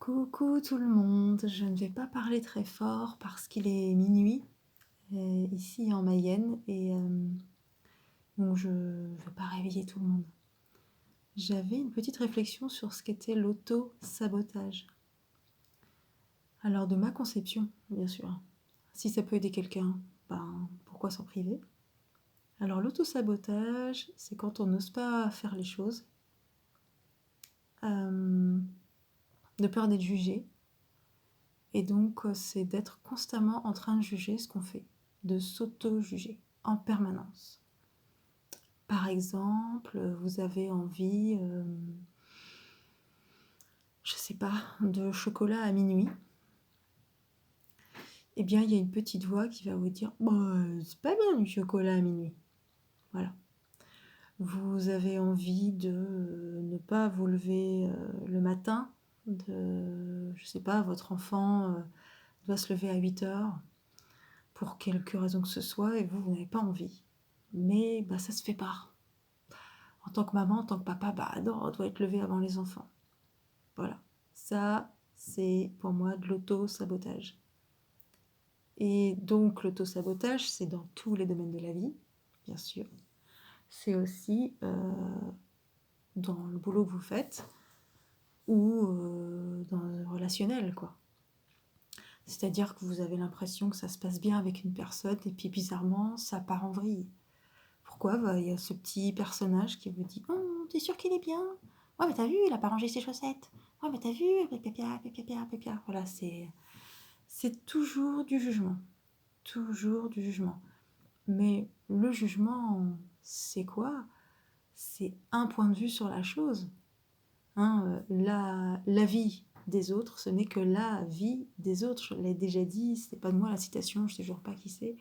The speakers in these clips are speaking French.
Coucou tout le monde, je ne vais pas parler très fort parce qu'il est minuit ici en Mayenne et donc je ne veux pas réveiller tout le monde. J'avais une petite réflexion sur ce qu'était l'auto-sabotage. Alors de ma conception, bien sûr. Si ça peut aider quelqu'un, ben pourquoi s'en priver? Alors l'auto-sabotage, c'est quand on n'ose pas faire les choses, de peur d'être jugé. Et donc, c'est d'être constamment en train de juger ce qu'on fait, de s'auto-juger en permanence. Par exemple, vous avez envie, je sais pas, de chocolat à minuit. Eh bien, il y a une petite voix qui va vous dire bah, c'est pas bien du chocolat à minuit. Voilà. Vous avez envie de ne pas vous lever le matin, je sais pas, votre enfant doit se lever à 8 heures pour quelque raison que ce soit, et vous n'avez pas envie. Mais bah, ça se fait pas. En tant que maman, en tant que papa, bah non, on doit être levé avant les enfants. Voilà. Ça, c'est pour moi de l'auto-sabotage. Et donc, l'auto-sabotage, c'est dans tous les domaines de la vie, bien sûr. C'est aussi dans le boulot que vous faites ou dans le relationnel, quoi. C'est-à-dire que vous avez l'impression que ça se passe bien avec une personne et puis bizarrement, ça part en vrille. Pourquoi? Bah, il y a ce petit personnage qui vous dit oh, t'es sûr qu'il est bien? Ouais, mais t'as vu, il a pas rangé ses chaussettes. Ouais, mais t'as vu, pépia, pépia, pépia. Voilà, c'est toujours du jugement. Toujours du jugement. Mais le jugement, c'est quoi? C'est un point de vue sur la chose. Hein, la vie des autres, ce n'est que la vie des autres. Je l'ai déjà dit, c'est pas de moi la citation, je ne sais toujours pas qui c'est.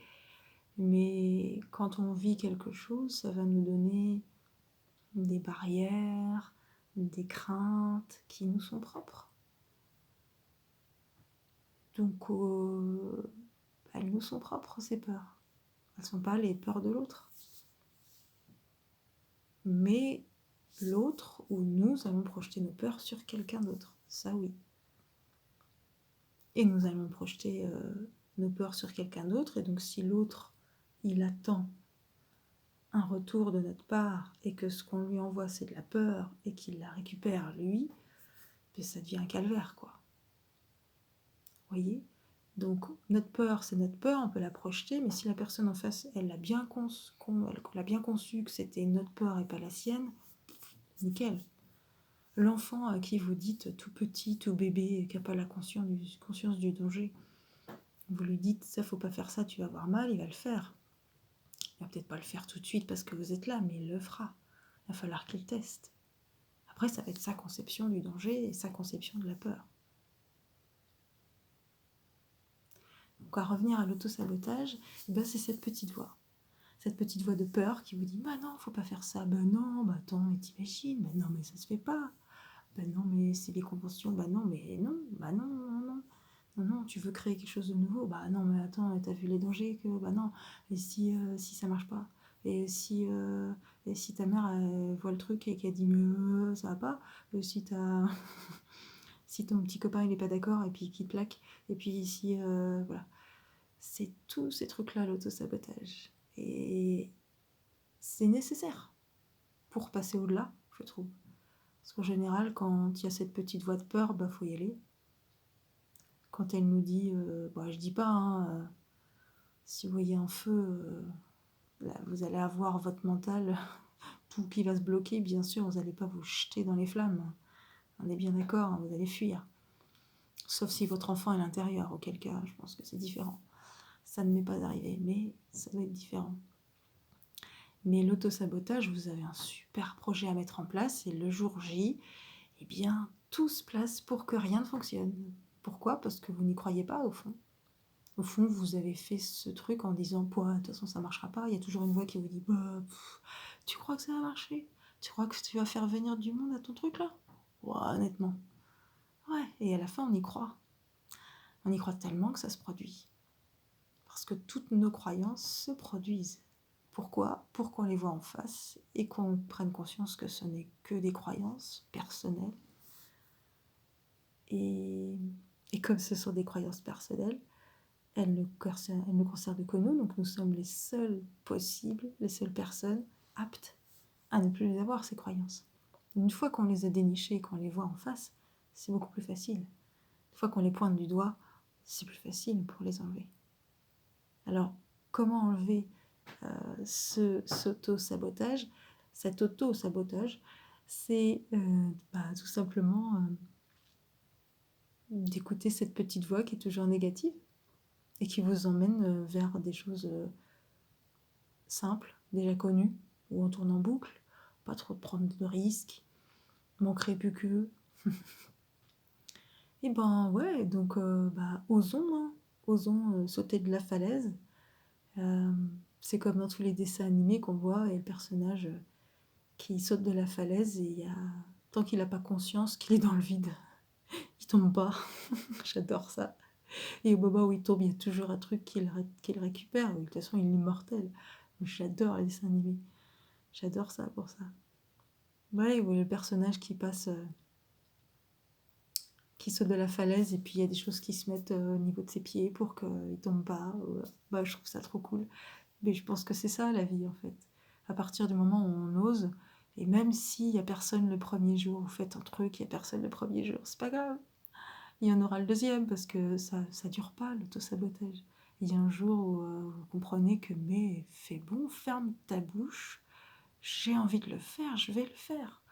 Mais quand on vit quelque chose, ça va nous donner des barrières, des craintes qui nous sont propres. Donc, elles nous sont propres, ces peurs. Elles ne sont pas les peurs de l'autre. Mais l'autre ou nous allons projeter nos peurs sur quelqu'un d'autre. Ça, oui. Et nous allons projeter nos peurs sur quelqu'un d'autre. Et donc, si l'autre, il attend un retour de notre part et que ce qu'on lui envoie, c'est de la peur et qu'il la récupère, lui, ben, ça devient un calvaire, quoi. Vous voyez? Donc notre peur, c'est notre peur, on peut la projeter, mais si la personne en face, elle l'a bien conçu que c'était notre peur et pas la sienne, nickel. L'enfant à qui vous dites tout petit, tout bébé, qui n'a pas la conscience du danger, vous lui dites ça, faut pas faire ça, tu vas avoir mal, il va le faire. Il va peut-être pas le faire tout de suite parce que vous êtes là, mais il le fera. Il va falloir qu'il teste. Après, ça va être sa conception du danger et sa conception de la peur. Donc à revenir à l'auto-sabotage, ben, c'est cette petite voix. Cette petite voix de peur qui vous dit bah non, faut pas faire ça, bah non, bah attends, mais t'imagines, bah non, mais ça se fait pas, bah non, mais c'est les conventions, bah non, mais non, bah non, non, non, non, non, tu veux créer quelque chose de nouveau, bah non, mais attends, t'as vu les dangers que, bah non, et si ça marche pas, et si ta mère elle voit le truc et qu'elle dit mais ça va pas, si si ton petit copain il est pas d'accord et puis qu'il te plaque, et puis si voilà, c'est tous ces trucs là l'auto-sabotage. Et c'est nécessaire pour passer au-delà, je trouve. Parce qu'en général, quand il y a cette petite voix de peur, bah faut y aller. Quand elle nous dit, bah je dis pas, hein, si vous voyez un feu, là, vous allez avoir votre mental, tout qui va se bloquer, bien sûr, vous n'allez pas vous jeter dans les flammes. On est bien d'accord, hein, vous allez fuir. Sauf si votre enfant est à l'intérieur, auquel cas, je pense que c'est différent. Ça ne m'est pas arrivé, mais ça doit être différent. Mais l'auto-sabotage, vous avez un super projet à mettre en place et le jour J, eh bien, tout se place pour que rien ne fonctionne. Pourquoi? Parce que vous n'y croyez pas, au fond. Au fond, vous avez fait ce truc en disant, de toute façon, ça ne marchera pas. Il y a toujours une voix qui vous dit, bah, tu crois que ça va marcher? Tu crois que tu vas faire venir du monde à ton truc, là? Ouais, honnêtement. Ouais, et à la fin, on y croit. On y croit tellement que ça se produit. Parce que toutes nos croyances se produisent. Pourquoi? Pour qu'on les voit en face et qu'on prenne conscience que ce n'est que des croyances personnelles. Et Et comme ce sont des croyances personnelles, elles ne concernent que nous, donc nous sommes les seuls possibles, les seules personnes aptes à ne plus les avoir, ces croyances. Une fois qu'on les a dénichées, qu'on les voit en face, c'est beaucoup plus facile. Une fois qu'on les pointe du doigt, c'est plus facile pour les enlever. Alors, comment enlever cet auto-sabotage, c'est tout simplement d'écouter cette petite voix qui est toujours négative et qui vous emmène vers des choses simples, déjà connues, où on tourne en boucle, pas trop prendre de risques, manquerait plus que. Et ben ouais, donc osons sauter de la falaise. C'est comme dans tous les dessins animés qu'on voit, et le personnage qui saute de la falaise, et il y a tant qu'il n'a pas conscience qu'il est dans le vide, il tombe pas. J'adore ça. Et au moment où il tombe, il y a toujours un truc qu'il récupère. De toute façon, il est immortel. J'adore les dessins animés. J'adore ça pour ça. Ouais, où le personnage qui saute de la falaise, et puis il y a des choses qui se mettent au niveau de ses pieds pour qu'il tombe pas. Je trouve ça trop cool. Mais je pense que c'est ça la vie en fait. À partir du moment où on ose, et même s'il n'y a personne le premier jour, vous faites un truc, il n'y a personne le premier jour, c'est pas grave. Il y en aura le deuxième parce que ça dure pas l'auto-sabotage. Il y a un jour où vous comprenez que mais fais bon, ferme ta bouche, j'ai envie de le faire, je vais le faire.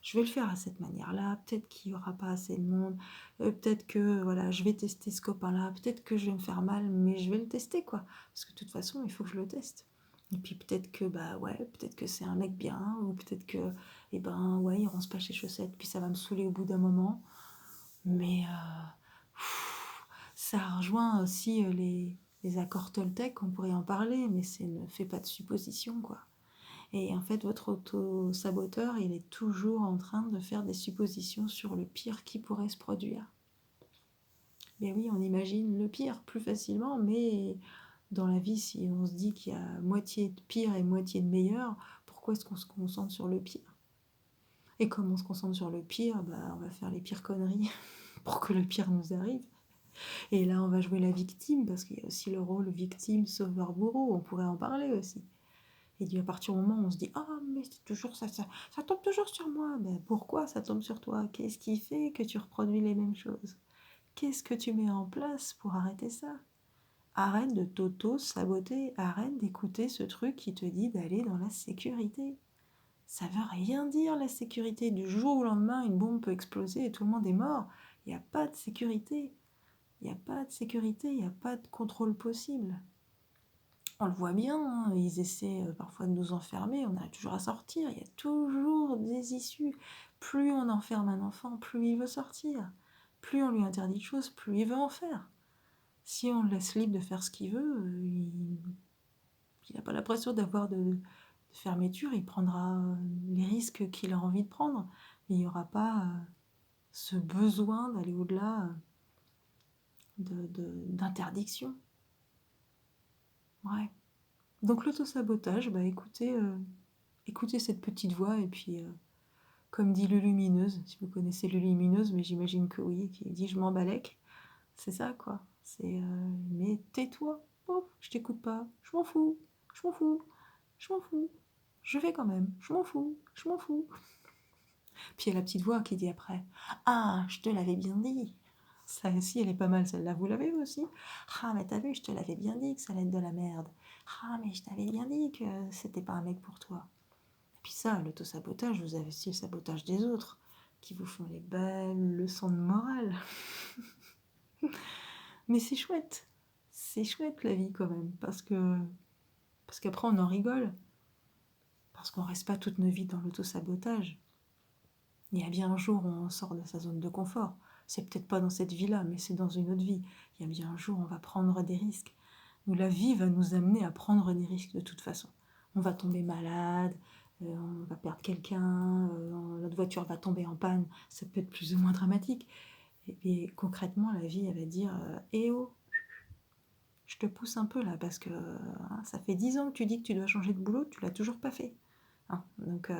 Je vais le faire à cette manière-là, peut-être qu'il n'y aura pas assez de monde, peut-être que voilà, je vais tester ce copain-là, peut-être que je vais me faire mal, mais je vais le tester quoi. Parce que de toute façon, il faut que je le teste. Et puis peut-être que peut-être que c'est un mec bien, ou peut-être que il ronce pas ses chaussettes, puis ça va me saouler au bout d'un moment. Mais ça rejoint aussi les accords Toltec, on pourrait en parler, mais ne fait pas de suppositions, quoi. Et en fait, votre auto-saboteur, il est toujours en train de faire des suppositions sur le pire qui pourrait se produire. Mais oui, on imagine le pire plus facilement, mais dans la vie, si on se dit qu'il y a moitié de pire et moitié de meilleur, pourquoi est-ce qu'on se concentre sur le pire? Et comme on se concentre sur le pire, on va faire les pires conneries pour que le pire nous arrive. Et là, on va jouer la victime, parce qu'il y a aussi le rôle victime, sauveur, bourreau, on pourrait en parler aussi. Et à partir du moment où on se dit « Ah, mais c'est toujours ça tombe toujours sur moi !» Pourquoi ça tombe sur toi? Qu'est-ce qui fait que tu reproduis les mêmes choses? Qu'est-ce que tu mets en place pour arrêter ça? Arrête de t'auto-saboter, arrête d'écouter ce truc qui te dit d'aller dans la sécurité. Ça veut rien dire la sécurité. Du jour au lendemain, une bombe peut exploser et tout le monde est mort. Il n'y a pas de sécurité. Il n'y a pas de sécurité, il n'y a pas de contrôle possible. On le voit bien, hein, ils essaient parfois de nous enfermer, on arrive toujours à sortir, il y a toujours des issues. Plus on enferme un enfant, plus il veut sortir. Plus on lui interdit de choses, plus il veut en faire. Si on le laisse libre de faire ce qu'il veut, il n'a pas l'impression d'avoir de fermeture, il prendra les risques qu'il a envie de prendre. Mais il n'y aura pas ce besoin d'aller au-delà d'interdiction. Ouais. Donc l'autosabotage, écoutez cette petite voix, et puis comme dit Lulumineuse, si vous connaissez Lulumineuse, mais j'imagine que oui, qui dit je m'en balèque, c'est ça quoi. C'est mais tais-toi, oh, je t'écoute pas, je m'en fous, je m'en fous, je m'en fous, je vais quand même, je m'en fous, je m'en fous. Puis il y a la petite voix qui dit après, ah, je te l'avais bien dit. Ça aussi, elle est pas mal, celle-là. Vous l'avez aussi? Ah, mais t'as vu, je te l'avais bien dit que ça allait être de la merde. Ah, mais je t'avais bien dit que c'était pas un mec pour toi. Et puis ça, l'autosabotage, vous avez aussi le sabotage des autres, qui vous font les belles leçons de morale. Mais c'est chouette la vie quand même, parce qu'après on en rigole, parce qu'on reste pas toute nos vies dans l'autosabotage. Il y a bien un jour où on sort de sa zone de confort. C'est peut-être pas dans cette vie-là, mais c'est dans une autre vie. Il y a bien un jour où on va prendre des risques. Où la vie va nous amener à prendre des risques de toute façon. On va tomber malade, on va perdre quelqu'un, notre voiture va tomber en panne. Ça peut être plus ou moins dramatique. Et concrètement, la vie, elle va dire eh oh, je te pousse un peu là, parce que ça fait 10 ans que tu dis que tu dois changer de boulot, tu l'as toujours pas fait. Hein. Donc,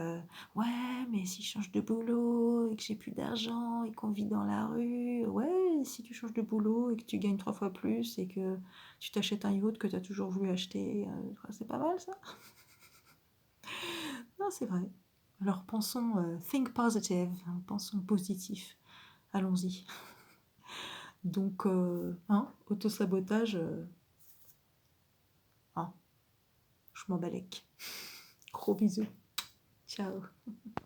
ouais, mais si je change de boulot et que j'ai plus d'argent et qu'on vit dans la rue, ouais, si tu changes de boulot et que tu gagnes 3 fois plus et que tu t'achètes un yacht que tu as toujours voulu acheter, c'est pas mal ça? Non, c'est vrai. Alors pensons, think positive, hein, pensons positif. Allons-y. Donc, hein, autosabotage, hein, je m'en balèque. Gros bisous. Ciao.